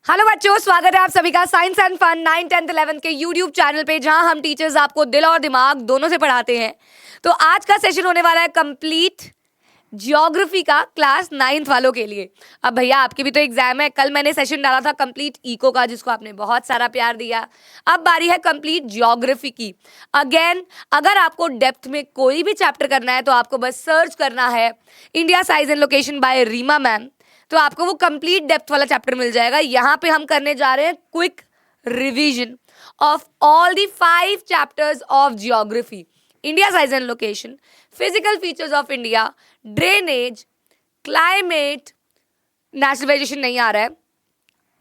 Hello बच्चों, स्वागत है आप सभी का science and fun 9, 10th 11th के यूट्यूब चैनल पे, जहां हम टीचर्स आपको दिल और दिमाग दोनों से पढ़ाते हैं। तो आज का सेशन होने वाला है कंप्लीट ज्योग्राफी का क्लास 9th वालों के लिए। अब भैया आपकी भी तो एग्जाम है। कल मैंने सेशन डाला था कंप्लीट इको का, जिसको आपने बहुत सारा प्यार दिया। अब बारी है कंप्लीट ज्योग्राफी की। अगेन, अगर आपको डेप्थ में कोई भी चैप्टर करना है तो आपको बस सर्च करना है India size and location by Reema ma'am, तो आपको वो कंप्लीट डेप्थ वाला चैप्टर मिल जाएगा। यहाँ पे हम करने जा रहे हैं quick revision of all the 5 chapters of geography. India size and location, physical features of India, drainage, climate, national vegetation नहीं आ रहा है,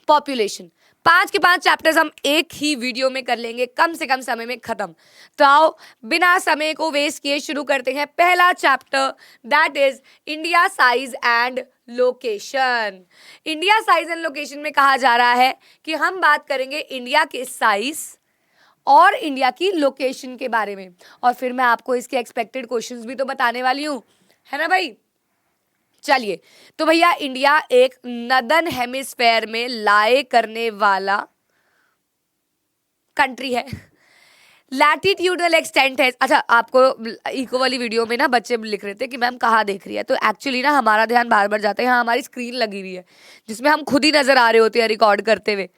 पॉपुलेशन। 5 के 5 चैप्टर्स हम एक ही वीडियो में कर लेंगे, कम से कम समय में खत्म। तो आओ बिना समय को वेस्ट किए शुरू करते हैं पहला chapter, that is India size and location. India size and location में कहा जा रहा है कि हम बात करेंगे इंडिया के साइज और इंडिया की लोकेशन के बारे में, और फिर मैं आपको इसके एक्सपेक्टेड क्वेश्चंस भी तो बताने वाली हूँ, है ना भाई। चलिए, तो भैया इंडिया एक नदन हेमिस्फेयर में लाए करने वाला कंट्री है। लैटिट्यूडल एक्सटेंट है। अच्छा, आपको इको वाली वीडियो में ना बच्चे लिख रहे थे कि मैम कहाँ देख रही है, तो एक्चुअली ना हमारा ध्यान बार बार जाता है, यहाँ हमारी स्क्रीन लगी हुई है जिसमें हम खुद ही नजर आ रहे होते हैं रिकॉर्ड करते हुए,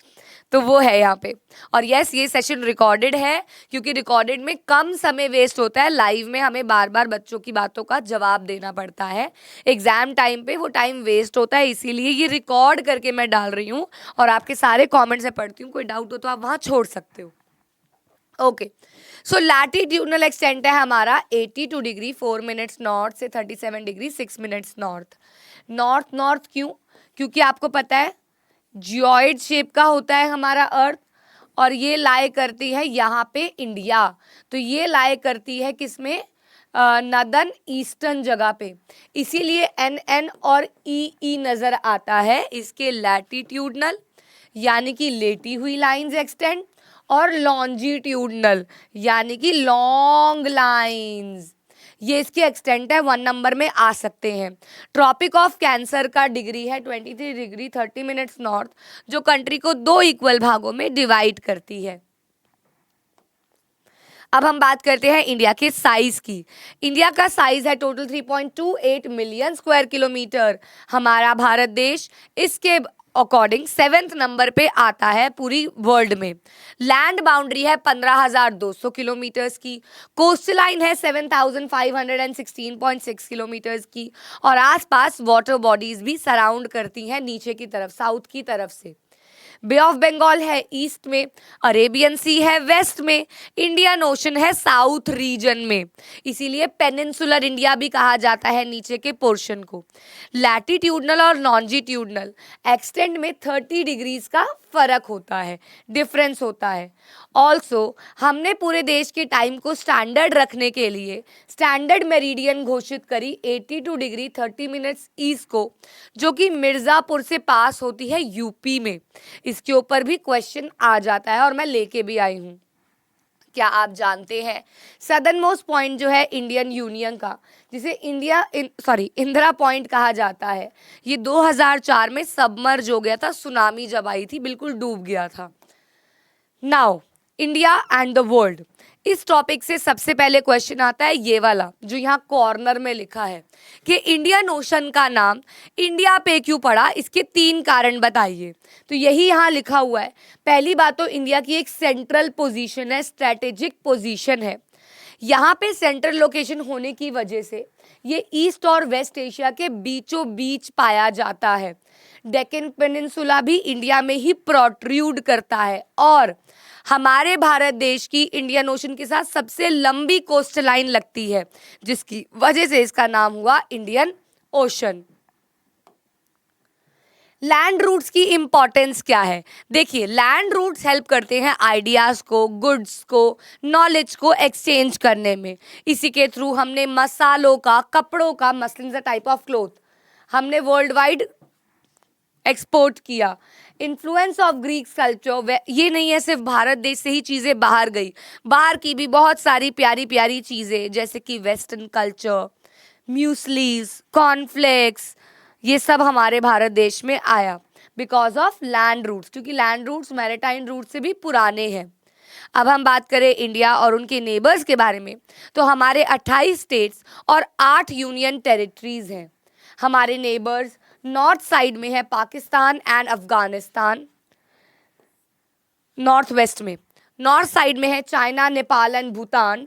तो वो है यहाँ पे। और यस, ये सेशन रिकॉर्डेड है क्योंकि रिकॉर्डेड में कम समय वेस्ट होता है, लाइव में हमें बार बार बच्चों की बातों का जवाब देना पड़ता है। एग्जाम टाइम पे वो टाइम वेस्ट होता है, इसीलिए ये रिकॉर्ड करके मैं डाल रही हूँ और आपके सारे कॉमेंट्स में पढ़ती हूँ। कोई डाउट हो तो आप वहाँ छोड़ सकते हो। ओके, सो लैटिट्यूडनल एक्सटेंट है हमारा 82 डिग्री 4 मिनट्स नॉर्थ से 37 degree 6 minutes north. North north क्यों? क्योंकि आपको पता है जियोइड शेप का होता है हमारा अर्थ, और ये लाए करती है यहाँ पे इंडिया, तो ये लाए करती है किसमें? नदन ईस्टर्न जगह पे, इसीलिए एन एन और ई ई नजर आता है इसके लैटिट्यूडनल यानी कि लेटी हुई लाइंस एक्सटेंड, और लॉन्जिट्यूडनल यानी कि लॉन्ग लाइंस, ये इसके एक्सटेंट है। 1 नंबर में आ सकते हैं। ट्रॉपिक ऑफ कैंसर का डिग्री है 23 डिग्री 30 मिनट्स नॉर्थ, जो कंट्री को 2 इक्वल भागों में डिवाइड करती है। अब हम बात करते हैं इंडिया के साइज की। इंडिया का साइज है टोटल 3.28 मिलियन स्क्वायर किलोमीटर। हमारा भारत देश इसके अकॉर्डिंग 7th नंबर पे आता है पूरी वर्ल्ड में। लैंड बाउंड्री है 15,200 किलोमीटर्स की, कोस्टल लाइन है 7,516.6 किलोमीटर्स की, और आसपास वाटर बॉडीज भी सराउंड करती हैं नीचे की तरफ, साउथ की तरफ से। बे ऑफ बंगाल है ईस्ट में, अरेबियन सी है वेस्ट में, इंडियन ओशन है साउथ रीजन में, इसीलिए पेनिनसुलर इंडिया भी कहा जाता है नीचे के पोर्शन को। लैटिट्यूडनल और लॉन्जिट्यूडनल एक्सटेंड में 30 डिग्रीज का फर्क होता है, डिफरेंस होता है। ऑल्सो हमने पूरे देश के टाइम को स्टैंडर्ड रखने के लिए स्टैंडर्ड मेरिडियन घोषित करी 82 डिग्री 30 मिनट्स ईस्ट को, जो कि मिर्जापुर से पास होती है यूपी में। इसके ऊपर भी क्वेश्चन आ जाता है और मैं लेके भी आई हूँ। क्या आप जानते हैं सदर्न मोस्ट पॉइंट जो है इंडियन यूनियन का, जिसे इंदिरा पॉइंट कहा जाता है, ये 2004 में सबमर्ज हो गया था, सुनामी जब आई थी बिल्कुल डूब गया था। Now India and the world, इस टॉपिक से सबसे पहले क्वेश्चन आता है ये वाला जो यहाँ कॉर्नर में लिखा है कि इंडियन ओशन का नाम इंडिया पे क्यों पड़ा, इसके 3 कारण बताइए। तो यही यहाँ लिखा हुआ है। पहली बात तो इंडिया की एक सेंट्रल पोजीशन है, स्ट्रेटेजिक पोजीशन है। यहाँ पे सेंट्रल लोकेशन होने की वजह से ये ईस्ट और वेस्ट एशिया के बीचों बीच पाया जाता है। डेक्कन पेनिनसुला भी इंडिया में ही प्रोट्रूड करता है, और हमारे भारत देश की इंडियन ओशन के साथ सबसे लंबी कोस्ट लाइन लगती है, जिसकी वजह से इसका नाम हुआ इंडियन ओशन। लैंड रूट्स की इंपॉर्टेंस क्या है? देखिए, लैंड रूट्स हेल्प करते हैं आइडियाज को, गुड्स को, नॉलेज को एक्सचेंज करने में। इसी के थ्रू हमने मसालों का, कपड़ों का, muslin the type of cloth, हमने वर्ल्ड वाइड एक्सपोर्ट किया। इन्फ्लुएंस ऑफ ग्रीक कल्चर, ये नहीं है सिर्फ भारत देश से ही चीज़ें बाहर गई, बाहर की भी बहुत सारी प्यारी प्यारी चीज़ें, जैसे कि वेस्टर्न कल्चर, म्यूस्लीज, कॉर्नफ्लेक्स, ये सब हमारे भारत देश में आया। बिकॉज ऑफ लैंड रूट्स, क्योंकि लैंड रूट्स मैरिटाइम रूट से भी पुराने हैं। अब हम बात करें इंडिया और उनके नेबर्स के बारे में, तो हमारे 28 स्टेट्स और 8 यूनियन टेरिटरीज हैं। हमारे नेबर्स नॉर्थ साइड में है Pakistan and Afghanistan, north west में। नॉर्थ साइड में है China, Nepal and Bhutan.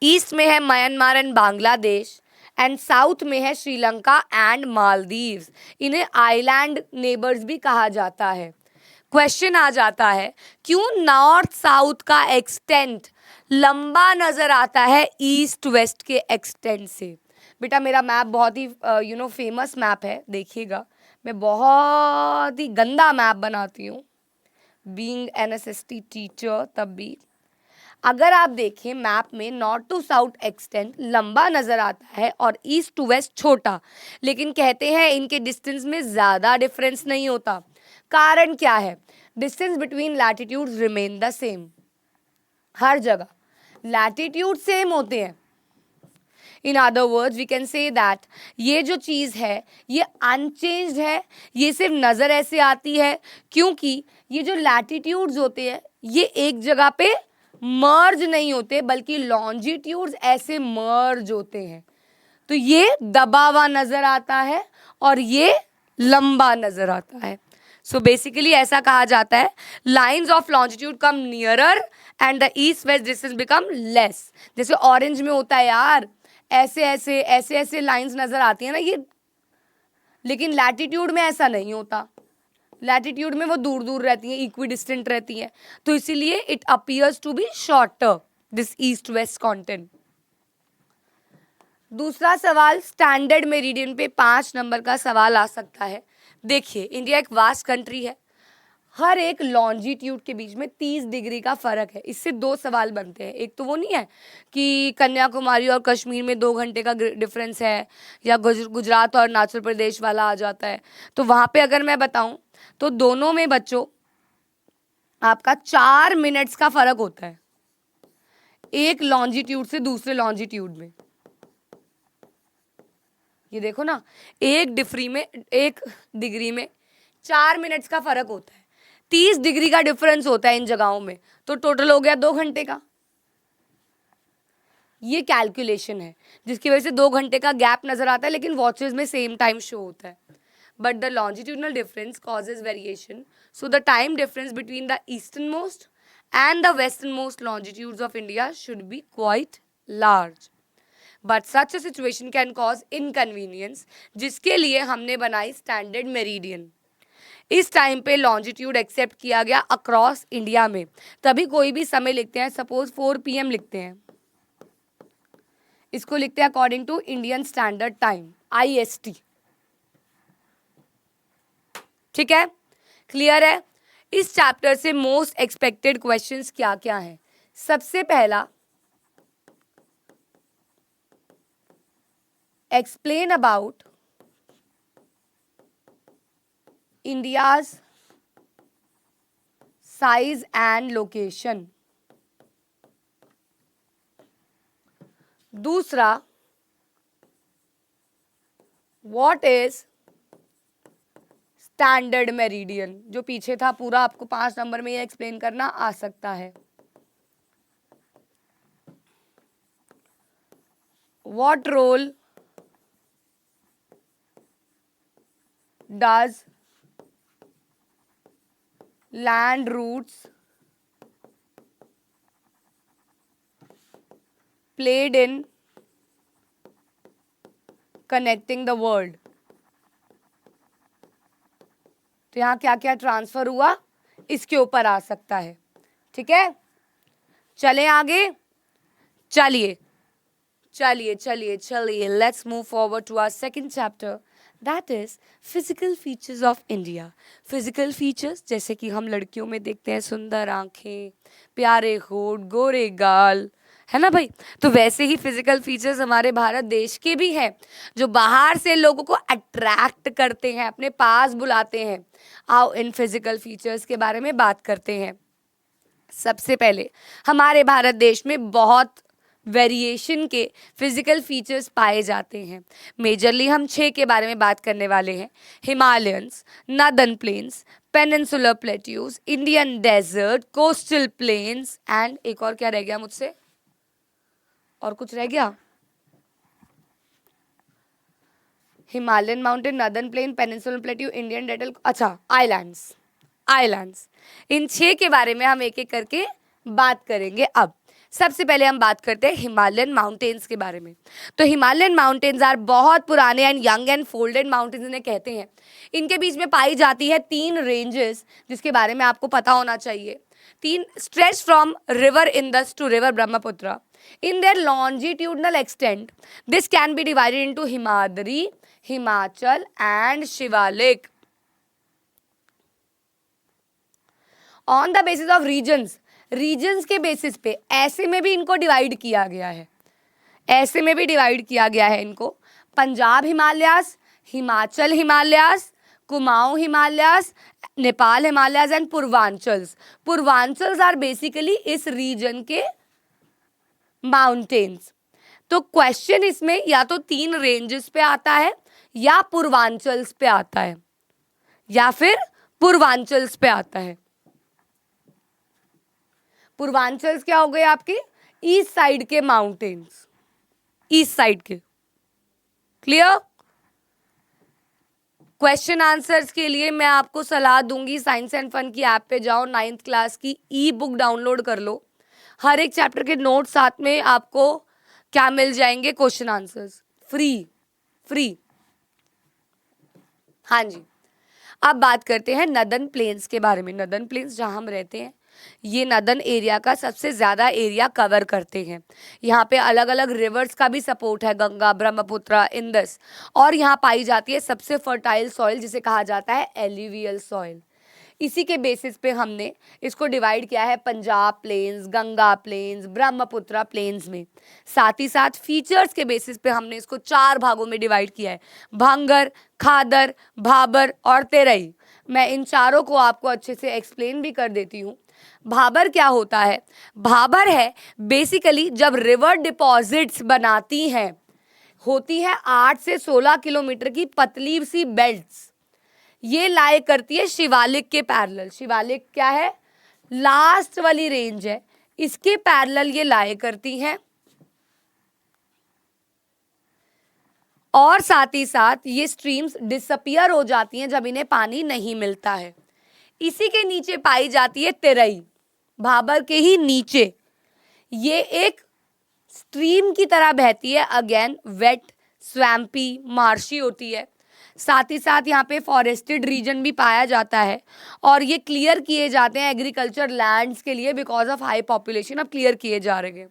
East में है Myanmar and Bangladesh and south में है श्रीलंका एंड मालदीव्स। इन्हें आइलैंड नेबर्स भी कहा जाता है। क्वेश्चन आ जाता है, क्यों नॉर्थ साउथ का एक्सटेंट लंबा नजर आता है ईस्ट वेस्ट के एक्सटेंट से? बेटा मेरा मैप बहुत ही फेमस मैप है, देखिएगा। मैं बहुत ही गंदा मैप बनाती हूँ, बीइंग एनएसएसटी टीचर तब भी। अगर आप देखें मैप में नॉर्थ टू साउथ एक्सटेंट लंबा नजर आता है और ईस्ट टू वेस्ट छोटा, लेकिन कहते हैं इनके डिस्टेंस में ज़्यादा डिफरेंस नहीं होता। कारण क्या है? Distance between latitudes remain the same. हर जगह लैटिट्यूड सेम होते हैं। In other words we can say that ये जो चीज़ है ये अनचेंज्ड है। ये सिर्फ नज़र ऐसे आती है क्योंकि ये जो लैटिट्यूड्स होते हैं ये एक जगह पे मर्ज नहीं होते, बल्कि लॉन्जिट्यूड्स ऐसे मर्ज होते हैं। तो ये दबा हुआ नजर आता है और ये लंबा नजर आता है। सो बेसिकली ऐसा कहा जाता है, lines of longitude come nearer and the east west distance become less. जैसे ऑरेंज में होता है यार, ऐसे ऐसे ऐसे ऐसे लाइंस नजर आती है ना ये, लेकिन लैटिट्यूड में ऐसा नहीं होता। लैटिट्यूड में वो दूर दूर रहती हैं, इक्वी डिस्टेंट रहती हैं, तो इसीलिए it appears to be shorter this east west continent. दूसरा सवाल स्टैंडर्ड मेरिडियन पे 5 नंबर का सवाल आ सकता है। देखिए इंडिया एक वास्ट कंट्री है, हर एक लॉन्जिट्यूड के बीच में 30 डिग्री का फर्क है। इससे 2 सवाल बनते हैं। एक तो वो नहीं है कि कन्याकुमारी और कश्मीर में 2 घंटे का डिफरेंस है, या गुजरात और अरुणाचल प्रदेश वाला आ जाता है। तो वहाँ पे अगर मैं बताऊँ तो दोनों में बच्चों आपका 4 मिनट्स का फर्क होता है, एक लॉन्जिट्यूड से दूसरे लॉन्जिट्यूड में। ये देखो ना, एक डिग्री में 4 मिनट्स का फर्क होता है। 30 डिग्री का डिफरेंस होता है इन जगहों में, तो टोटल हो गया 2 घंटे का। ये कैलकुलेशन है जिसकी वजह से 2 घंटे का गैप नजर आता है, लेकिन वॉचेस में सेम टाइम शो होता है। But the longitudinal difference causes variation, so the time difference between the easternmost and the westernmost longitudes of India should be quite large. But such a situation can cause inconvenience, जिसके लिए हमने बनाई standard meridian. इस time पे longitude accept किया गया across India में। तभी कोई भी समय लिखते हैं, सपोज 4 PM लिखते हैं, इसको लिखते हैं according to Indian standard time IST। ठीक है, क्लियर है? इस चैप्टर से मोस्ट एक्सपेक्टेड क्वेश्चंस क्या क्या हैं? सबसे पहला, explain about India's size and location. दूसरा, व्हाट इज स्टैंडर्ड मेरिडियन। जो पीछे था पूरा आपको 5 नंबर में ये एक्सप्लेन करना आ सकता है। What role does land routes played in connecting the world. तो यहाँ क्या क्या ट्रांसफर हुआ इसके ऊपर आ सकता है। ठीक है, चले आगे, चलिए चलिए चलिए चलिए, let's move forward to our second chapter, that is physical features of India. Physical features जैसे कि हम लड़कियों में देखते हैं सुंदर आंखें, प्यारे होठ, गोरे गाल, है ना भाई, तो वैसे ही फिजिकल फीचर्स हमारे भारत देश के भी हैं जो बाहर से लोगों को अट्रैक्ट करते हैं, अपने पास बुलाते हैं। आओ इन फिजिकल फीचर्स के बारे में बात करते हैं। सबसे पहले हमारे भारत देश में बहुत वेरिएशन के फिजिकल फीचर्स पाए जाते हैं। मेजरली हम 6 के बारे में बात करने वाले हैं। Himalayans, northern plains, peninsular plateaus, Indian desert, coastal plains and एक और क्या रह गया मुझसे, और कुछ रह गया? Himalayan mountain, northern plane, peninsular plateau, Indian delta, अच्छा आइलैंड्स। आइलैंड्स, इन 6 के बारे में हम एक एक करके बात करेंगे। अब सबसे पहले हम बात करते हैं हिमालयन माउंटेन्स के बारे में। तो हिमालयन माउंटेन्स आर बहुत पुराने and young and folded mountains इन्हें कहते हैं। इनके बीच में पाई जाती है 3 रेंजेस, जिसके बारे में आपको पता होना चाहिए। 3 stretch from river Indus to river Brahmaputra in their longitudinal extent. This can be divided into Himadri, Himachal and Shivalik. On the basis of regions, regions के बेसिस पे ऐसे में भी इनको डिवाइड किया गया है, ऐसे में भी डिवाइड किया गया है इनको। Punjab Himalayas, Himachal Himalayas, Kumaon Himalayas, Nepal Himalayas and Purvanchals. Purvanchals are basically इस रीजन के माउंटेन्स। तो क्वेश्चन इसमें या तो 3 रेंजेस पे आता है या पूर्वांचल्स पे आता है, या फिर पूर्वांचल्स पे आता है। पूर्वांचल्स क्या हो गए आपके? ईस्ट साइड के माउंटेन्स, ईस्ट साइड के। क्लियर? क्वेश्चन आंसर्स के लिए मैं आपको सलाह दूंगी, साइंस एंड फन की ऐप पे जाओ, 9th क्लास की ई बुक डाउनलोड कर लो। हर एक चैप्टर के नोट साथ में आपको क्या मिल जाएंगे? Question answers free. हाँ जी, अब बात करते हैं नदर्न प्लेन्स के बारे में। नदर्न प्लेन्स जहां हम रहते हैं, ये नदर्न एरिया का सबसे ज़्यादा एरिया कवर करते हैं। यहाँ पे अलग अलग रिवर्स का भी सपोर्ट है, गंगा, ब्रह्मपुत्र, इंदस, और यहाँ पाई जाती है सबसे फर्टाइल सॉइल जिसे कहा जाता है एल्यूवियल सॉइल। इसी के बेसिस पे हमने इसको डिवाइड किया है Punjab plains, Ganga plains, Brahmaputra plains में। साथ ही साथ फीचर्स के बेसिस पे हमने इसको 4 भागों में डिवाइड किया है, भांगर, खादर, भाबर और तेरई। मैं इन चारों को आपको अच्छे से एक्सप्लेन भी कर देती हूँ। भाबर क्या होता है? भाबर है बेसिकली जब रिवर डिपॉजिट्स बनाती हैं, होती है 8 से 16 किलोमीटर की पतली सी बेल्ट्स, ये लाए करती है शिवालिक के पैरेलल। शिवालिक क्या है? लास्ट वाली रेंज है, इसके पैरेलल ये लाए करती हैं, और साथ ही साथ ये स्ट्रीम्स डिसअपियर हो जाती हैं जब इन्हें पानी नहीं मिलता है। इसी के नीचे पाई जाती है तेरई, भाबर के ही नीचे। ये एक स्ट्रीम की तरह बहती है, अगेन वेट, स्वैम्पी, मार्शी होती है। साथ ही साथ यहाँ पे फॉरेस्टेड रीजन भी पाया जाता है, और ये क्लियर किए जाते हैं एग्रीकल्चर लैंड्स के लिए बिकॉज ऑफ हाई पॉपुलेशन, अब क्लियर किए जा रहे हैं।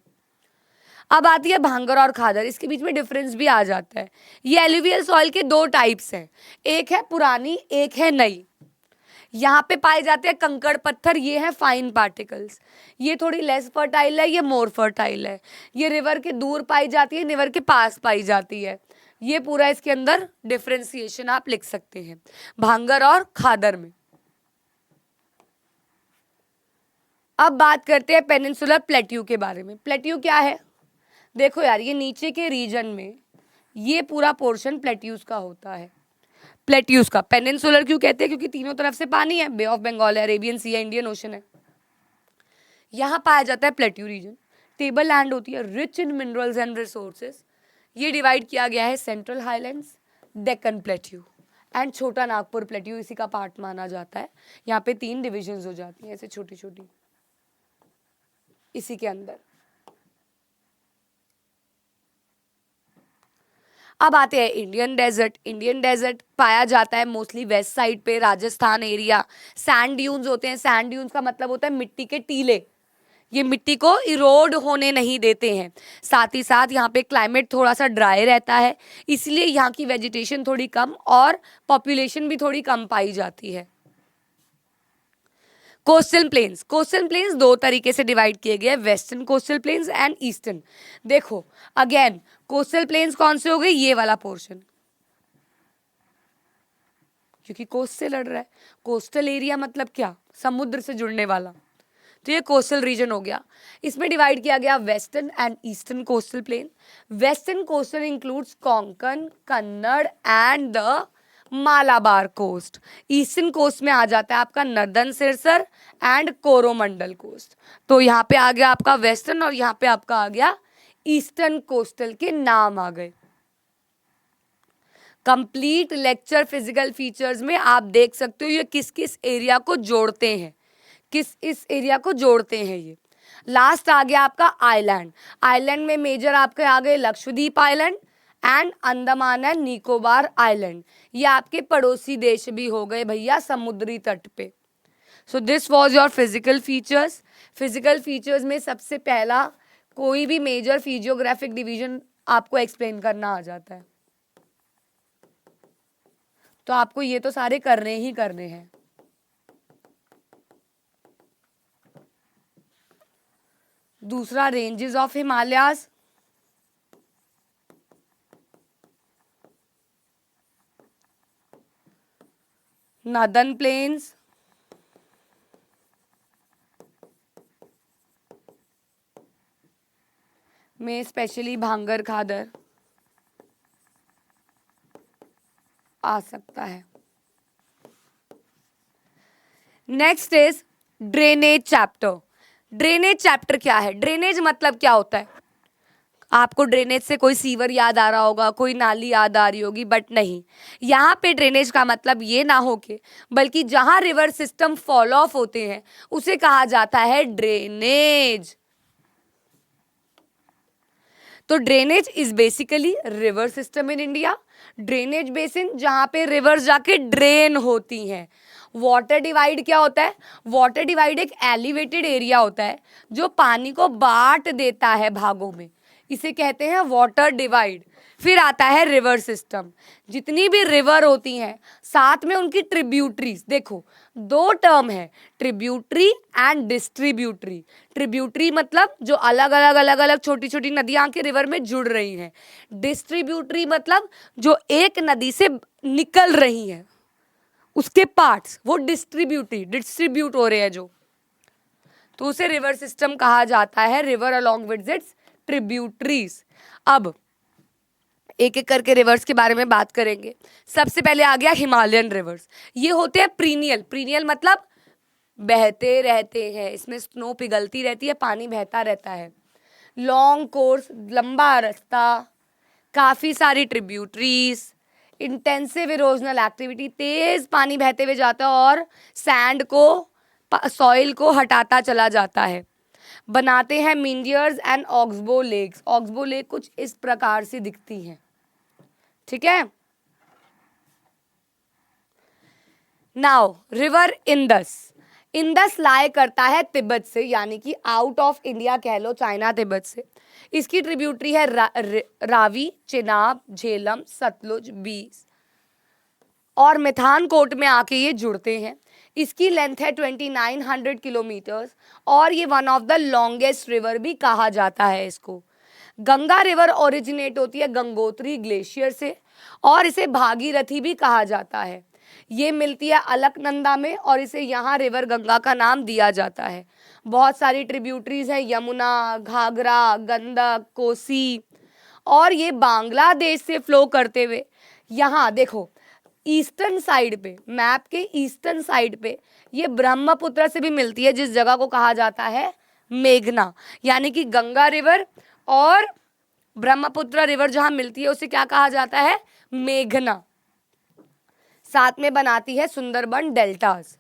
अब आती है भांगर और खादर, इसके बीच में डिफरेंस भी आ जाता है। ये एलुवियल सॉइल के 2 टाइप्स हैं, एक है पुरानी, एक है नई। यहाँ पे पाए जाते हैं कंकड़ पत्थर, ये है फाइन पार्टिकल्स। ये थोड़ी लेस फर्टाइल है, ये मोर फर्टाइल है। ये रिवर के दूर पाई जाती है, रिवर के पास पाई जाती है। ये पूरा इसके अंदर डिफरेंशिएशन आप लिख सकते हैं भांगर और खादर में। अब बात करते हैं पेनिनसुलर प्लेट्यू के बारे में। प्लेट्यू क्या है? देखो यार, ये नीचे के रीजन में ये पूरा पोर्शन प्लेट्यूज का होता है। प्लेट्यूज का पेनिनसुलर क्यों कहते हैं? क्योंकि तीनों तरफ से पानी है, बे ऑफ बंगाल है, अरेबियन सी है, इंडियन ओशन है। यहाँ पाया जाता है प्लेट्यू रीजन। टेबल लैंड होती है, rich in minerals and resources. ये डिवाइड किया गया है central highlands, Deccan plateau and छोटा नागपुर प्लेट्यू, इसी का पार्ट माना जाता है। यहाँ पे 3 डिविजन्स हो जाती हैं ऐसे छोटी छोटी इसी के अंदर। अब आते हैं इंडियन डेजर्ट। इंडियन डेजर्ट पाया जाता है मोस्टली वेस्ट साइड पे, राजस्थान एरिया। सैंड ड्यून्स होते हैं, सैंड ड्यून्स का मतलब होता है मिट्टी के टीले, ये मिट्टी को इरोड होने नहीं देते हैं। साथ ही साथ यहाँ पे क्लाइमेट थोड़ा सा ड्राई रहता है, इसलिए यहाँ की वेजिटेशन थोड़ी कम और पॉपुलेशन भी थोड़ी कम पाई जाती है। कोस्टल प्लेन्स, कोस्टल प्लेन्स 2 तरीके से डिवाइड किए गए, western coastal plains and eastern. देखो अगेन कोस्टल प्लेन्स कौन से हो गए? ये वाला पोर्शन, क्योंकि कोस्ट से लड़ रहा है। कोस्टल एरिया मतलब क्या? समुद्र से जुड़ने वाला। तो ये कोस्टल रीजन हो गया। इसमें डिवाइड किया गया western and eastern coastal plain. Western coastal includes Konkan, Kannada and the Malabar coast. Eastern coast में आ जाता है आपका northern Circars and Coromandel coast. तो यहाँ पे आ गया आपका वेस्टर्न और यहाँ पे आपका आ गया ईस्टर्न कोस्टल के नाम आ गए। कंप्लीट लेक्चर फिजिकल फीचर्स में आप देख सकते हो ये किस किस एरिया को जोड़ते हैं, किस इस एरिया को जोड़ते हैं। ये लास्ट आ गया आपका आइलैंड। आइलैंड में मेजर आपके आ गए Lakshadweep island and Andaman and Nicobar island. ये आपके पड़ोसी देश भी हो गए भैया समुद्री तट पे। So this was your physical features. Physical features में सबसे पहला कोई भी मेजर फिजियोग्राफिक डिवीजन आपको एक्सप्लेन करना आ जाता है, तो आपको ये तो सारे करने ही करने हैं। दूसरा ranges of Himalayas, northern plains, में स्पेशली भांगर खादर आ सकता है। Next is drainage chapter. Drainage chapter क्या है? ड्रेनेज मतलब क्या होता है? आपको ड्रेनेज से कोई सीवर याद आ रहा होगा, कोई नाली याद आ रही होगी, बट नहीं, यहाँ पे ड्रेनेज का मतलब ये ना हो के बल्कि जहां रिवर सिस्टम फॉल ऑफ होते हैं उसे कहा जाता है ड्रेनेज। तो drainage is basically river system in India. Drainage basin जहां पे रिवर्स जाके ड्रेन होती हैं। वाटर डिवाइड क्या होता है? वाटर डिवाइड एक एलिवेटेड एरिया होता है जो पानी को बांट देता है भागों में, इसे कहते हैं वाटर डिवाइड। फिर आता है रिवर सिस्टम। जितनी भी रिवर होती हैं साथ में उनकी ट्रिब्यूटरीज, देखो दो टर्म है, ट्रिब्यूटरी एंड डिस्ट्रीब्यूटरी। ट्रिब्यूटरी मतलब जो अलग अलग छोटी छोटी नदियां के रिवर में जुड़ रही हैं। डिस्ट्रीब्यूटरी मतलब जो एक नदी से निकल रही हैं, उसके पार्ट्स, वो डिस्ट्रीब्यूट हो रहे हैं जो, तो उसे रिवर सिस्टम कहा जाता है, river along with its tributaries. अब एक एक करके रिवर्स के बारे में बात करेंगे। सबसे पहले आ गया हिमालयन रिवर्स। ये होते हैं प्रीनियल। प्रीनियल मतलब बहते रहते हैं, इसमें स्नो पिघलती रहती है, पानी बहता रहता है। लॉन्ग कोर्स, लंबा रास्ता, काफ़ी सारी ट्रिब्यूटरीज, इंटेंसिव इरोजनल एक्टिविटी, तेज पानी बहते हुए जाता है और सैंड को, सॉइल को हटाता चला जाता है। बनाते हैं meanders and oxbow lakes. Oxbow lake कुछ इस प्रकार से दिखती हैं, ठीक है। Now river Indus. इंदस लाए करता है तिब्बत से, यानी कि आउट ऑफ इंडिया कह लो, चाइना तिब्बत से। इसकी ट्रिब्यूटरी है रावी, चिनाब, झेलम, सतलुज, बीस और मिथानकोट में आके ये जुड़ते हैं। इसकी लेंथ है 2900 किलोमीटर्स और ये one of the longest river भी कहा जाता है इसको। गंगा रिवर ओरिजिनेट होती है गंगोत्री ग्लेशियर से और इसे भागीरथी भी कहा जाता है। ये मिलती है अलकनंदा में और इसे यहाँ रिवर गंगा का नाम दिया जाता है। बहुत सारी ट्रिब्यूटरीज हैं, यमुना, घाघरा, गंडक, कोसी, और ये बांग्लादेश से फ्लो करते हुए यहाँ देखो ईस्टर्न साइड पे, मैप के ईस्टर्न साइड पे ये ब्रह्मपुत्र से भी मिलती है, जिस जगह को कहा जाता है मेघना। यानी कि गंगा रिवर और ब्रह्मपुत्र रिवर जहां मिलती है उसे क्या कहा जाता है? मेघना। साथ में बनाती है सुंदरबन डेल्टास।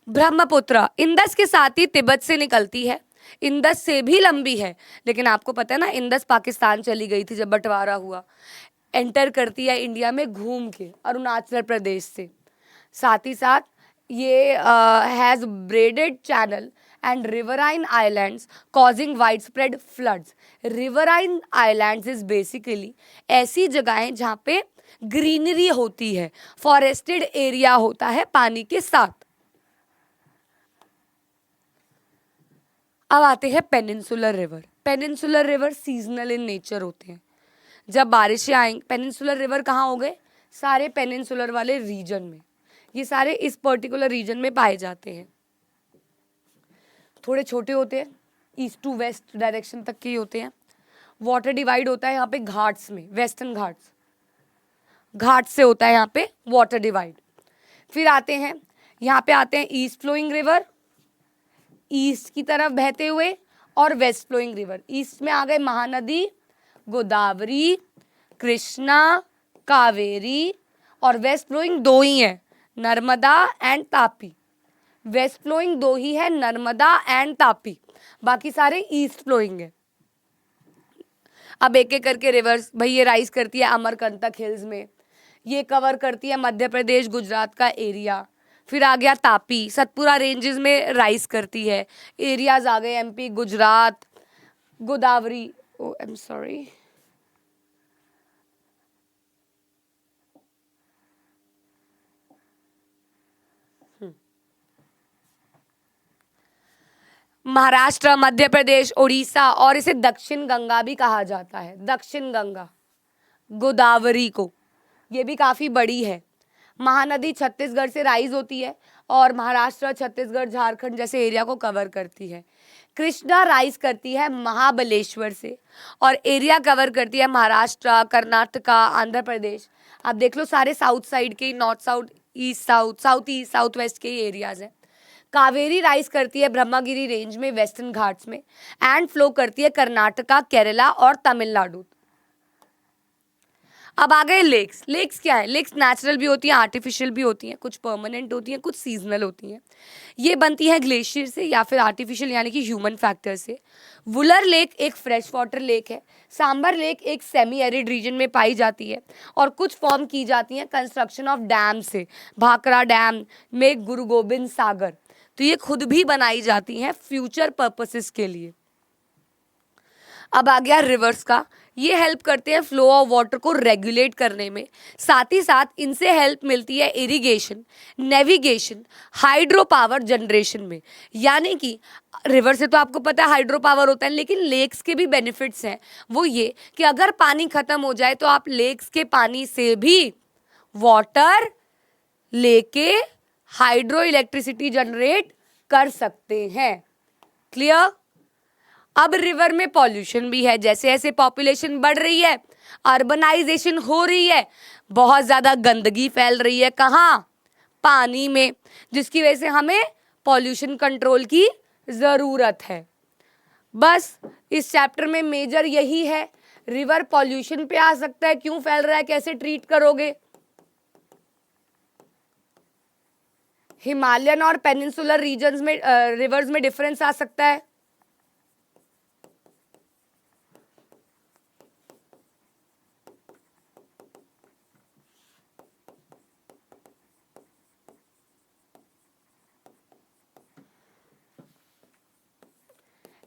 ब्रह्मपुत्र इंदस के साथ ही तिब्बत से निकलती है, इंदस से भी लंबी है, लेकिन आपको पता है ना इंदस पाकिस्तान चली गई थी जब बंटवारा हुआ। एंटर करती है इंडिया में घूम के अरुणाचल प्रदेश से। साथ ही साथ ये has braided channel and riverine islands causing widespread floods. Riverine islands is basically ऐसी जगहें जहाँ पे ग्रीनरी होती है, फॉरेस्टेड एरिया होता है पानी के साथ। अब आते हैं peninsular river. Peninsular river seasonal in nature होते हैं। जब बारिशें आएंगी, पेनिनसुलर रिवर कहाँ हो गए? सारे पेनिनसुलर वाले रीजन में, ये सारे इस पर्टिकुलर रीजन में पाए जाते हैं। थोड़े छोटे होते हैं, ईस्ट टू वेस्ट डायरेक्शन तक के ही होते हैं। वाटर डिवाइड होता है यहाँ पे घाट्स में, वेस्टर्न घाट्स, घाट से होता है यहाँ पे वाटर डिवाइड। फिर आते हैं यहाँ पे, आते हैं ईस्ट फ्लोइंग रिवर, ईस्ट की तरफ बहते हुए, और वेस्ट फ्लोइंग रिवर। ईस्ट में आ गए महानदी, गोदावरी, कृष्णा, कावेरी, और वेस्ट फ्लोइंग दो ही है, Narmada and Tapi. West flowing दो ही है, नर्मदा एंड तापी, बाकी सारे ईस्ट फ्लोइंग है। अब एक एक करके रिवर्स, भाई ये राइज करती है अमरकंटक हिल्स में, ये कवर करती है मध्य प्रदेश गुजरात का एरिया। फिर आ गया तापी, सतपुरा रेंजेस में राइज करती है, एरियाज आ गए MP, Gujarat, Godavari, oh I am sorry, Maharashtra, Madhya Pradesh, Orissa, और इसे दक्षिण गंगा भी कहा जाता है, दक्षिण गंगा, गोदावरी को। ये भी काफ़ी बड़ी है। महानदी छत्तीसगढ़ से राइज होती है और महाराष्ट्र, छत्तीसगढ़, झारखंड जैसे एरिया को कवर करती है। कृष्णा राइज करती है महाबलेश्वर से और एरिया कवर करती है महाराष्ट्र, कर्नाटका, आंध्र प्रदेश। आप देख लो सारे साउथ साइड के, north south, east south, south east, south west के एरियाज हैं। कावेरी राइज करती है ब्रह्मगिरी रेंज में, वेस्टर्न घाट्स में, एंड फ्लो करती है कर्नाटका, केरला और तमिलनाडु। अब आ गए लेक्स। लेक्स क्या है? लेक्स नेचुरल भी होती हैं, आर्टिफिशियल भी होती हैं, कुछ परमानेंट होती हैं, कुछ सीजनल होती हैं। ये बनती है ग्लेशियर से या फिर आर्टिफिशियल यानी कि ह्यूमन फैक्टर से। वुलर लेक एक फ्रेश वाटर लेक है। सांबर लेक एक सेमी एरिड रीजन में पाई जाती है और कुछ फॉर्म की जाती हैं कंस्ट्रक्शन ऑफ डैम से। भाखड़ा डैम में, गुरु गोबिंद सागर, तो ये खुद भी बनाई जाती हैं फ्यूचर पर्पसेस के लिए। अब आ गया रिवर्स का। ये हेल्प करते हैं फ्लो ऑफ वाटर को रेगुलेट करने में, साथ ही साथ इनसे हेल्प मिलती है irrigation, navigation, hydro power generation में। यानी कि रिवर से तो आपको पता है हाइड्रो पावर होता है, लेकिन लेक्स के भी बेनिफिट्स हैं। वो ये कि अगर पानी खत्म हो जाए तो आप लेक्स के पानी से भी वाटर लेके हाइड्रो इलेक्ट्रिसिटी जनरेट कर सकते हैं। क्लियर? अब रिवर में पॉल्यूशन भी है। जैसे जैसे पॉपुलेशन बढ़ रही है, अर्बनाइजेशन हो रही है, बहुत ज़्यादा गंदगी फैल रही है। कहाँ? पानी में, जिसकी वजह से हमें पॉल्यूशन कंट्रोल की ज़रूरत है। बस इस चैप्टर में मेजर यही है। रिवर पॉल्यूशन पे आ सकता है, क्यों फैल रहा है, कैसे ट्रीट करोगे। हिमालयन और पेनिनसुलर रीजन्स में रिवर्स में डिफरेंस आ सकता है।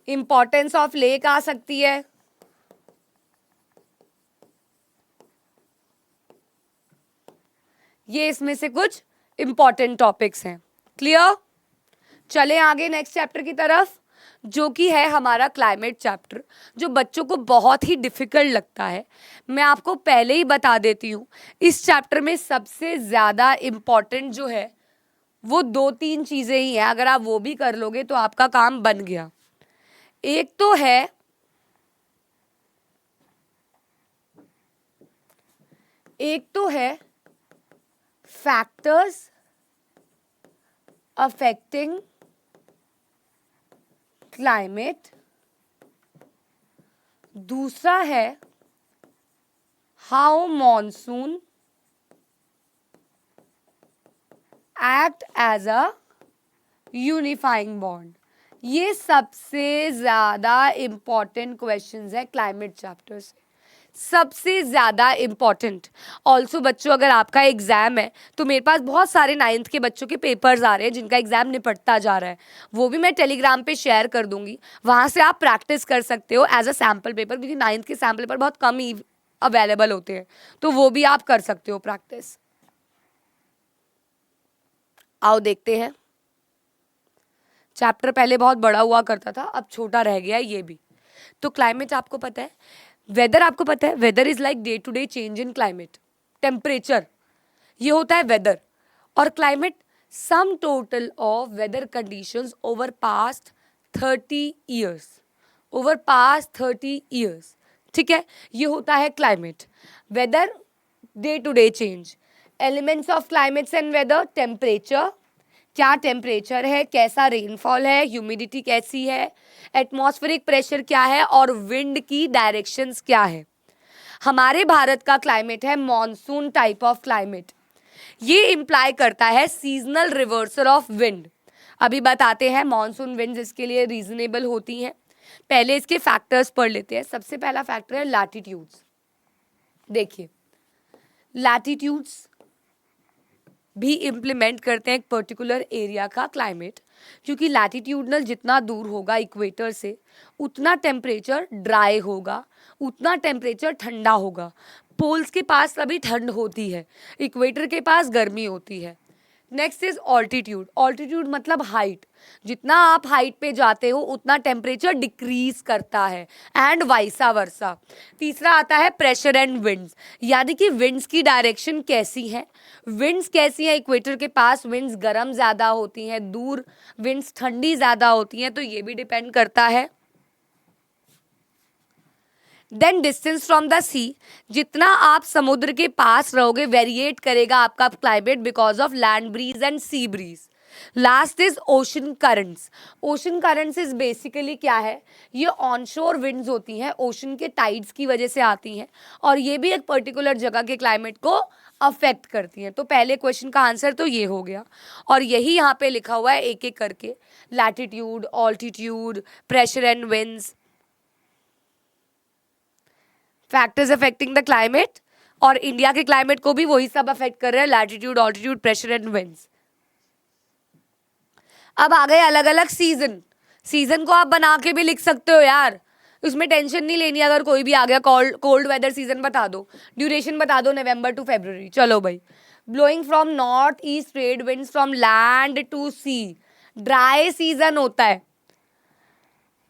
इंपॉर्टेंस ऑफ लेक आ सकती है। ये इसमें से कुछ इंपॉर्टेंट टॉपिक्स हैं। क्लियर? चले आगे नेक्स्ट चैप्टर की तरफ, जो कि है हमारा क्लाइमेट चैप्टर, जो बच्चों को बहुत ही डिफिकल्ट लगता है। मैं आपको पहले ही बता देती हूँ, इस चैप्टर में सबसे ज़्यादा इम्पॉर्टेंट जो है वो 2-3 चीज़ें ही हैं। अगर आप वो भी कर लोगे तो आपका काम बन गया। एक तो है फैक्टर्स अफेक्टिंग क्लाइमेट, दूसरा है how monsoon act as a unifying bond. ये सबसे ज़्यादा इम्पॉर्टेंट क्वेश्चंस है क्लाइमेट चैप्टर से, सबसे ज़्यादा इम्पॉर्टेंट। ऑल्सो बच्चों, अगर आपका एग्ज़ाम है तो मेरे पास बहुत सारे 9th के बच्चों के पेपर्स आ रहे हैं जिनका एग्ज़ाम निपटता जा रहा है। वो भी मैं टेलीग्राम पे शेयर कर दूंगी, वहाँ से आप प्रैक्टिस कर सकते हो एज अ सैम्पल पेपर, क्योंकि 9th के सैम्पल पेपर बहुत कम ही अवेलेबल होते हैं, तो वो भी आप कर सकते हो प्रैक्टिस। आओ देखते हैं। चैप्टर पहले बहुत बड़ा हुआ करता था, अब छोटा रह गया है ये भी। तो क्लाइमेट आपको पता है, वेदर आपको पता है, weather is like day to day change in climate. Temperature ये होता है वेदर, और climate sum total of weather conditions over past 30 years, over past 30 years, ठीक है, ये होता है climate. Weather, day to day change. Elements of climates and weather, temperature, क्या टेम्परेचर है, कैसा रेनफॉल है, ह्यूमिडिटी कैसी है, एटमॉस्फेरिक प्रेशर क्या है, और विंड की डायरेक्शंस क्या है। हमारे भारत का क्लाइमेट है मॉनसून टाइप ऑफ क्लाइमेट। ये इम्प्लाई करता है सीजनल रिवर्सल ऑफ विंड। अभी बताते हैं मॉनसून विंड्स इसके लिए रीजनेबल होती हैं। पहले इसके फैक्टर्स पढ़ लेते हैं। सबसे पहला फैक्टर है लैटिट्यूड्स। देखिए, लैटिट्यूड्स भी इम्प्लीमेंट करते हैं एक पर्टिकुलर एरिया का क्लाइमेट, क्योंकि लैटिट्यूडनल जितना दूर होगा इक्वेटर से उतना टेम्परेचर ड्राई होगा, उतना टेम्परेचर ठंडा होगा। पोल्स के पास तभी ठंड होती है, इक्वेटर के पास गर्मी होती है। Next is altitude. ऑल्टीट्यूड मतलब हाइट। जितना आप हाइट पे जाते हो उतना टेम्परेचर डिक्रीज करता है, एंड वाइसा वर्सा। तीसरा आता है प्रेशर एंड विंड्स, यानी कि विंड्स की डायरेक्शन कैसी है। विंड्स कैसी है, इक्वेटर के पास विंड्स गर्म ज़्यादा होती हैं, दूर विंड्स ठंडी ज़्यादा होती हैं, तो ये भी डिपेंड करता है। देन डिस्टेंस फ्रॉम द सी, जितना आप समुद्र के पास रहोगे वेरिएट करेगा आपका climate because of land breeze and sea breeze. Last is ocean currents. Ocean currents is basically क्या है, ये ऑनशोर विंड्स होती हैं, ओशन के टाइड्स की वजह से आती हैं, और ये भी एक पर्टिकुलर जगह के क्लाइमेट को अफेक्ट करती हैं। तो पहले क्वेश्चन का आंसर तो ये हो गया, और यही यहाँ पे लिखा हुआ है एक एक करके, latitude, altitude, pressure and winds, factors affecting the climate, और इंडिया के क्लाइमेट को भी वही सब अफेक्ट कर रहे हैं, latitude, altitude, pressure and winds. अब आ गए अलग अलग सीजन। सीजन को आप बना के भी लिख सकते हो यार, उसमें टेंशन नहीं लेनी। अगर कोई भी आ गया कोल्ड वेदर सीजन बता दो, ड्यूरेशन बता दो, नवंबर टू फरवरी, चलो भाई। Blowing from north east, trade winds from land to sea, dry season होता है।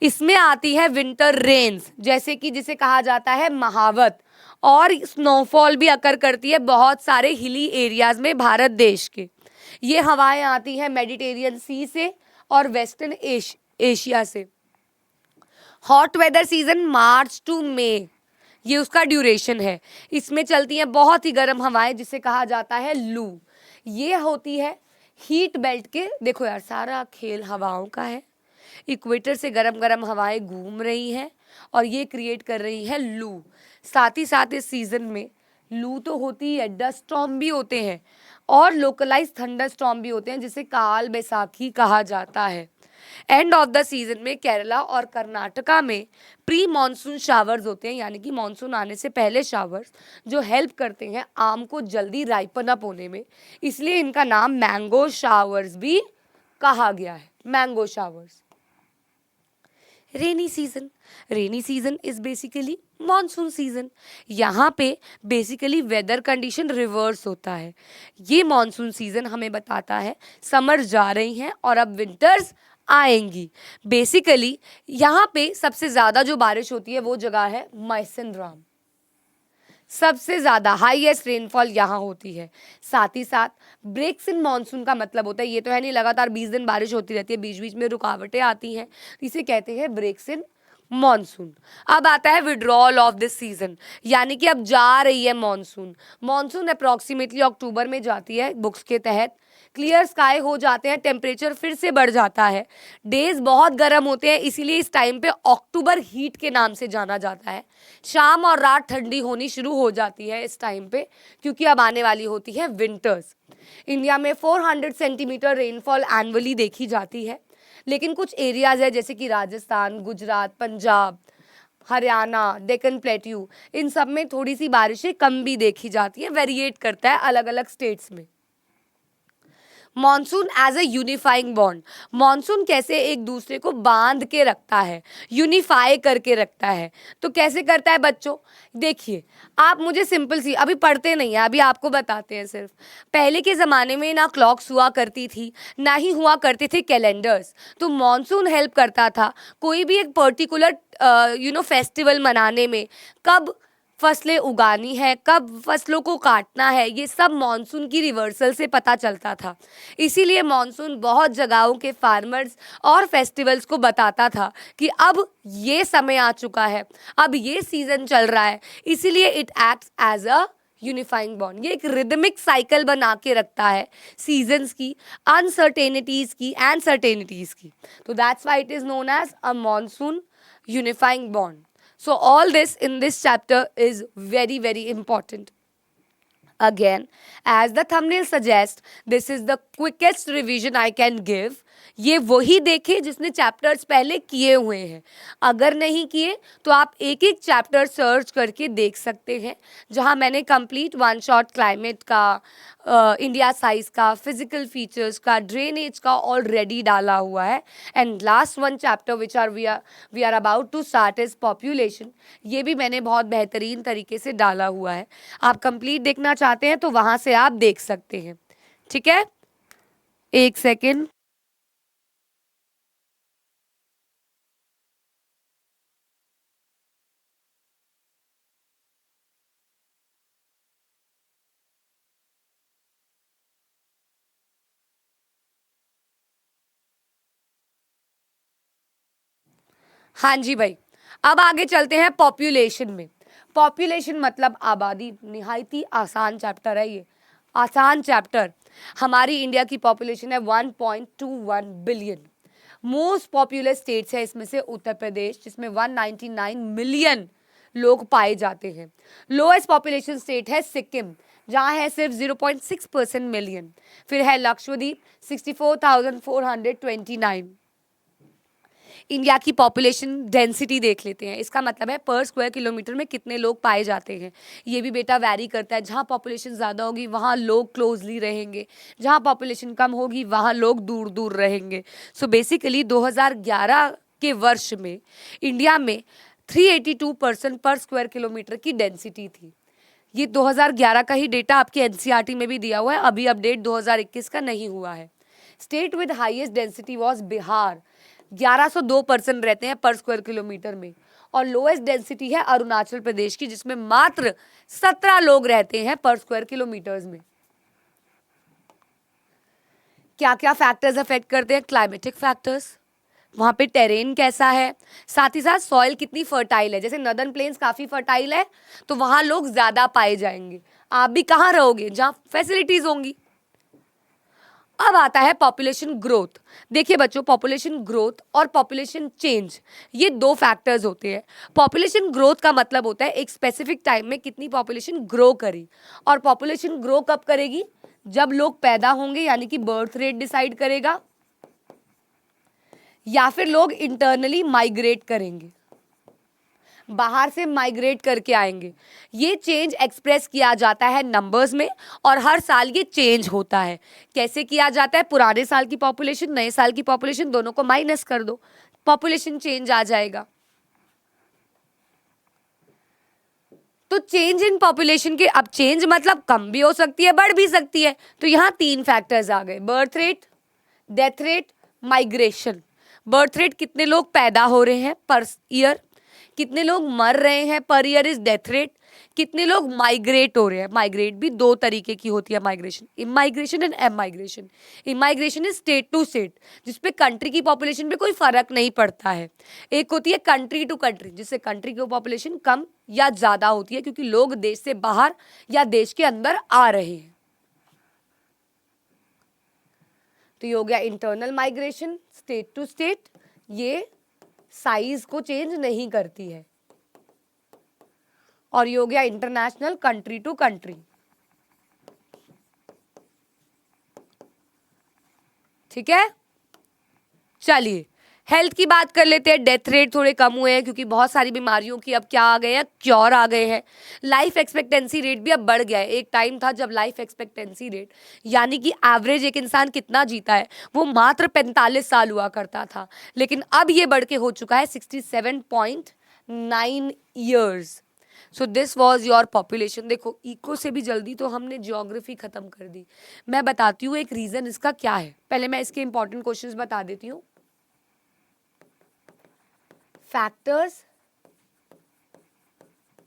इसमें आती है विंटर रेन्स, जैसे कि जिसे कहा जाता है महावत, और स्नोफॉल भी अकर करती है बहुत सारे हिली एरियाज में भारत देश के। ये हवाएं आती हैं मेडिटेरियन सी से और वेस्टर्न एशिया से। Hot weather season March to May, ये उसका ड्यूरेशन है। इसमें चलती हैं बहुत ही गर्म हवाएं जिसे कहा जाता है लू। ये होती है हीट बेल्ट के, देखो यार सारा खेल हवाओं का है। इक्वेटर से गरम गरम हवाएं घूम रही हैं और ये क्रिएट कर रही है लू। साथ ही साथ इस सीजन में लू तो होती है, डस्ट स्टॉर्म भी होते हैं और लोकलाइज थंडर स्टॉर्म भी होते हैं, जिसे काल बैसाखी कहा जाता है। एंड ऑफ द सीजन में केरला और कर्नाटका में प्री मॉनसून शावर्स होते हैं, यानी कि मॉनसून आने से पहले शावर्स, जो हेल्प करते हैं आम को जल्दी राइपन अप होने में। इसलिए इनका नाम मैंगो शावर्स भी कहा गया है, mango showers. Rainy season, rainy season is basically monsoon season. यहाँ पे बेसिकली वेदर कंडीशन रिवर्स होता है। ये मॉनसून सीजन हमें बताता है समर जा रही हैं और अब विंटर्स आएंगी। बेसिकली यहाँ पे सबसे ज़्यादा जो बारिश होती है वो जगह है मैसेंड्राम। सबसे ज़्यादा हाईएस्ट रेनफॉल यहाँ होती है। साथ ही साथ ब्रेक्स इन मॉनसून का मतलब होता है, ये तो है नहीं लगातार 20 दिन बारिश होती रहती है, बीच बीच में रुकावटें आती हैं, इसे कहते हैं ब्रेक्स इन मॉनसून। अब आता है विड्रॉल ऑफ दिस सीजन, यानी कि अब जा रही है मॉनसून। मॉनसून अप्रॉक्सीमेटली अक्टूबर में जाती है बुक्स के तहत। क्लियर स्काई हो जाते हैं, टेम्परेचर फिर से बढ़ जाता है, डेज बहुत गर्म होते हैं, इसीलिए इस टाइम पे अक्टूबर हीट के नाम से जाना जाता है। शाम और रात ठंडी होनी शुरू हो जाती है इस टाइम पे, क्योंकि अब आने वाली होती है विंटर्स। इंडिया में 400 सेंटीमीटर रेनफॉल एनुअली देखी जाती है, लेकिन कुछ एरियाज है जैसे कि राजस्थान, गुजरात, पंजाब, हरियाणा, डेक्कन प्लेट्यू, इन सब में थोड़ी सी बारिशें कम भी देखी जाती है, वेरिएट करता है अलग अलग स्टेट्स में। Monsoon as a unifying bond, monsoon कैसे एक दूसरे को बांध के रखता है, यूनिफाई करके रखता है। तो कैसे करता है बच्चों, देखिए आप मुझे सिंपल सी, अभी पढ़ते नहीं है, अभी आपको बताते हैं सिर्फ। पहले के ज़माने में ना क्लॉक्स हुआ करती थी, ना ही हुआ करते थे कैलेंडर्स, तो मॉनसून हेल्प करता था कोई भी एक पर्टिकुलर फेस्टिवल मनाने में। कब फसलें उगानी है, कब फसलों को काटना है, ये सब मॉनसून की रिवर्सल से पता चलता था। इसीलिए मॉनसून बहुत जगहों के फार्मर्स और फेस्टिवल्स को बताता था कि अब ये समय आ चुका है, अब ये सीजन चल रहा है। इसीलिए it acts as a unifying bond, ये एक रिदमिक साइकिल बना के रखता है सीजन्स की, अनसर्टेनिटीज की एंड सर्टेनिटीज की। तो that's why it is known as a monsoon unifying bond. So all this in this chapter is very very important. Again, as the thumbnail suggests, this is the quickest revision I can give. ये वही देखे जिसने chapters पहले किए हुए हैं। अगर नहीं किए तो आप एक एक चैप्टर सर्च करके देख सकते हैं, जहां मैंने कंप्लीट वन शॉट क्लाइमेट का, इंडिया साइज का, फिजिकल फीचर्स का, ड्रेनेज का ऑलरेडी डाला हुआ है। And last one chapter which we are about to start is population, ये भी मैंने बहुत बेहतरीन तरीके से डाला हुआ है। आप कंप्लीट देखना चाहते हैं तो वहां से आप देख सकते हैं। ठीक है, एक सेकेंड। हाँ जी भाई, अब आगे चलते हैं पॉपुलेशन में। पॉपुलेशन मतलब आबादी, निहायत ही आसान चैप्टर है ये, आसान चैप्टर। हमारी इंडिया की पॉपुलेशन है 1.21 बिलियन। मोस्ट पॉपुलस स्टेट्स है इसमें से उत्तर प्रदेश, जिसमें 199 मिलियन लोग पाए जाते हैं। लोएस्ट पॉपुलेशन स्टेट है सिक्किम, जहाँ है सिर्फ 0.6% मिलियन। फिर है लक्षद्वीप 64,429। इंडिया की पॉपुलेशन डेंसिटी देख लेते हैं, इसका मतलब है पर स्क्वायर किलोमीटर में कितने लोग पाए जाते हैं। ये भी बेटा वैरी करता है, जहाँ पॉपुलेशन ज़्यादा होगी वहाँ लोग क्लोजली रहेंगे, जहाँ पॉपुलेशन कम होगी वहाँ लोग दूर दूर रहेंगे। सो बेसिकली 2011 के वर्ष में इंडिया में 382 पर स्क्वायर किलोमीटर की डेंसिटी थी। ये 2011 का ही डेटा आपके एनसीईआरटी में भी दिया हुआ है, अभी अपडेट 2021 का नहीं हुआ है। State with highest density was Bihar, 1102% रहते हैं पर स्क्वायर किलोमीटर में। और लोएस्ट डेंसिटी है अरुणाचल प्रदेश की, जिसमें मात्र 17 लोग रहते हैं पर स्क्वायर किलोमीटर्स में। क्या क्या फैक्टर्स अफेक्ट करते हैं? क्लाइमेटिक फैक्टर्स, वहां पे टेरेन कैसा है, साथ ही साथ सॉइल कितनी फर्टाइल है। जैसे नॉर्दर्न प्लेन्स काफी फर्टाइल है तो वहां लोग ज्यादा पाए जाएंगे। आप भी कहाँ रहोगे? जहां फैसिलिटीज होंगी। अब आता है पॉपुलेशन ग्रोथ। देखिए बच्चों, पॉपुलेशन ग्रोथ और पॉपुलेशन चेंज, ये दो फैक्टर्स होते हैं। पॉपुलेशन ग्रोथ का मतलब होता है एक स्पेसिफिक टाइम में कितनी पॉपुलेशन ग्रो करी, और पॉपुलेशन ग्रो कब करेगी? जब लोग पैदा होंगे, यानी कि बर्थ रेट डिसाइड करेगा, या फिर लोग इंटरनली माइग्रेट करेंगे, बाहर से माइग्रेट करके आएंगे। ये चेंज एक्सप्रेस किया जाता है नंबर्स में, और हर साल ये चेंज होता है। कैसे किया जाता है? पुराने साल की पॉपुलेशन, नए साल की पॉपुलेशन, दोनों को माइनस कर दो, पॉपुलेशन चेंज आ जाएगा। तो चेंज इन पॉपुलेशन के, अब चेंज मतलब कम भी हो सकती है, बढ़ भी सकती है। तो यहाँ तीन फैक्टर्स आ गए, birth rate, death rate, migration. Birth rate, कितने लोग पैदा हो रहे हैं पर ईयर, कितने लोग मर रहे हैं per year is death rate, कितने लोग माइग्रेट हो रहे हैं। माइग्रेट भी दो तरीके की होती है migration, immigration and emigration. Immigration is state to state, जिसपे कंट्री की पॉपुलेशन पे कोई फर्क नहीं पड़ता है। एक होती है कंट्री टू कंट्री, जिससे कंट्री की पॉपुलेशन कम या ज्यादा होती है क्योंकि लोग देश से बाहर या देश के अंदर आ रहे हैं। तो ये हो गया internal migration, state to state, ये साइज को चेंज नहीं करती है। और ये हो गया इंटरनेशनल, कंट्री टू कंट्री। ठीक है, चलिए हेल्थ की बात कर लेते हैं। डेथ रेट थोड़े कम हुए हैं क्योंकि बहुत सारी बीमारियों की अब क्या आ गए हैं, क्योर आ गए हैं। लाइफ एक्सपेक्टेंसी रेट भी अब बढ़ गया है। एक टाइम था जब लाइफ एक्सपेक्टेंसी रेट, यानी कि एवरेज एक इंसान कितना जीता है, वो मात्र 45 साल हुआ करता था, लेकिन अब ये बढ़ के हो चुका है 67.9 years. So this was your population. देखो, इको से भी जल्दी तो हमने ज्योग्राफी खत्म कर दी। मैं बताती हूँ एक रीजन इसका क्या है। पहले मैं इसके इंपॉर्टेंट क्वेश्चंस बता देती हूँ। फैक्टर्स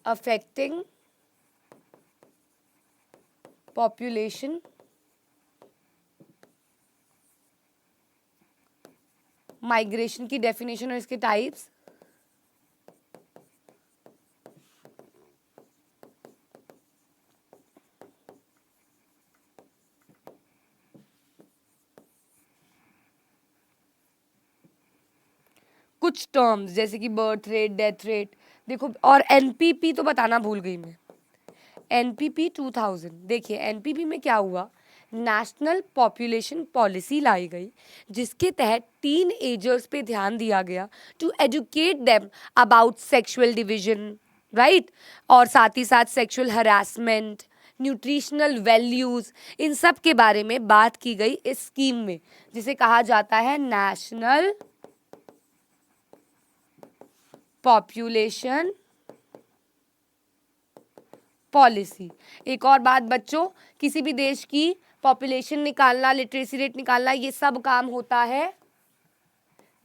अफेक्टिंग पॉपुलेशन, माइग्रेशन की डेफिनेशन और इसके टाइप्स, कुछ टर्म्स जैसे कि बर्थ रेट, डेथ रेट, देखो, और एनपीपी तो बताना भूल गई मैं। एनपीपी 2000, देखिए एनपीपी में क्या हुआ, नेशनल पॉपुलेशन पॉलिसी लाई गई जिसके तहत टीन एजर्स पे ध्यान दिया गया to educate them about sexual division, right, और साथ ही साथ सेक्सुअल हरासमेंट, न्यूट्रिशनल वैल्यूज, इन सब के बारे में बात की गई इस स्कीम में, जिसे कहा जाता है नेशनल पॉपुलेशन पॉलिसी। एक और बात बच्चों, किसी भी देश की पॉपुलेशन निकालना, लिटरेसी रेट निकालना, ये सब काम होता है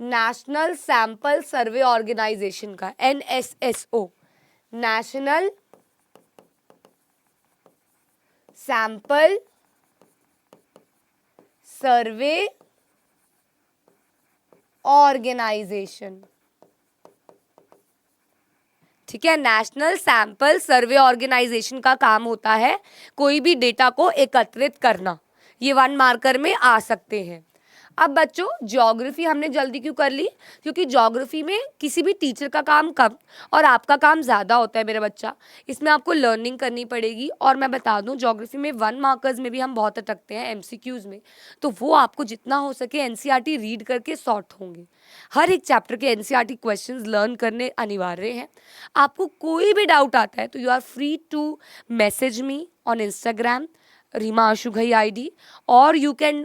नेशनल सैंपल सर्वे ऑर्गेनाइजेशन का, NSSO, national sample survey organisation, ठीक है। नेशनल सैंपल सर्वे ऑर्गेनाइजेशन का काम होता है कोई भी डेटा को एकत्रित करना। ये 1 मार्कर में आ सकते हैं। अब बच्चों ज्योग्राफी हमने जल्दी क्यों कर ली, क्योंकि ज्योग्राफी में किसी भी टीचर का काम कम और आपका काम ज़्यादा होता है मेरा बच्चा, इसमें आपको लर्निंग करनी पड़ेगी। और मैं बता दूं ज्योग्राफी में 1 मार्कर्स में भी हम बहुत अटकते हैं MCQs में, तो वो आपको जितना हो सके NCERT रीड करके सॉर्ट होंगे। हर एक चैप्टर के NCERT क्वेश्चंस लर्न करने अनिवार्य हैं। आपको कोई भी डाउट आता है तो you are free to message me on Instagram Reema Ashu Ghai ID, और you can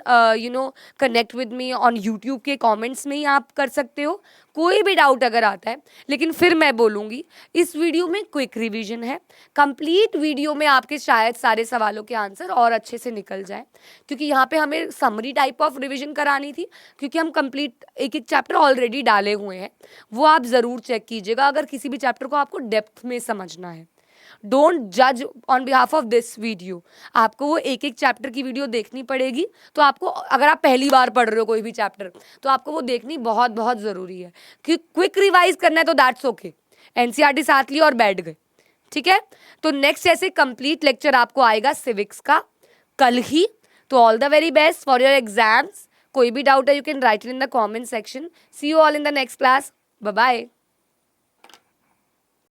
connect with me on YouTube के कमेंट्स में ही आप कर सकते हो कोई भी डाउट अगर आता है। लेकिन फिर मैं बोलूँगी इस वीडियो में क्विक रिवीजन है, कंप्लीट वीडियो में आपके शायद सारे सवालों के आंसर और अच्छे से निकल जाए, क्योंकि यहाँ पे हमें समरी टाइप ऑफ रिवीजन करानी थी, क्योंकि हम कंप्लीट एक एक चैप्टर ऑलरेडी डाले हुए हैं, वो आप ज़रूर चेक कीजिएगा अगर किसी भी चैप्टर को आपको डेप्थ में समझना है। डोंट जज on behalf of this video, आपको वो एक एक चैप्टर की वीडियो देखनी पड़ेगी। तो आपको, अगर आप पहली बार पढ़ रहे हो कोई भी चैप्टर, तो आपको वो देखनी बहुत बहुत ज़रूरी है। कि क्विक रिवाइज करना है तो दैट्स ओके, NCERT साथ ली और बैठ गए, ठीक है। तो नेक्स्ट ऐसे कंप्लीट लेक्चर आपको आएगा सिविक्स का कल ही। तो all the very best for your exams. कोई भी डाउट है you can write in the comment section. See you all in the next class, bye bye.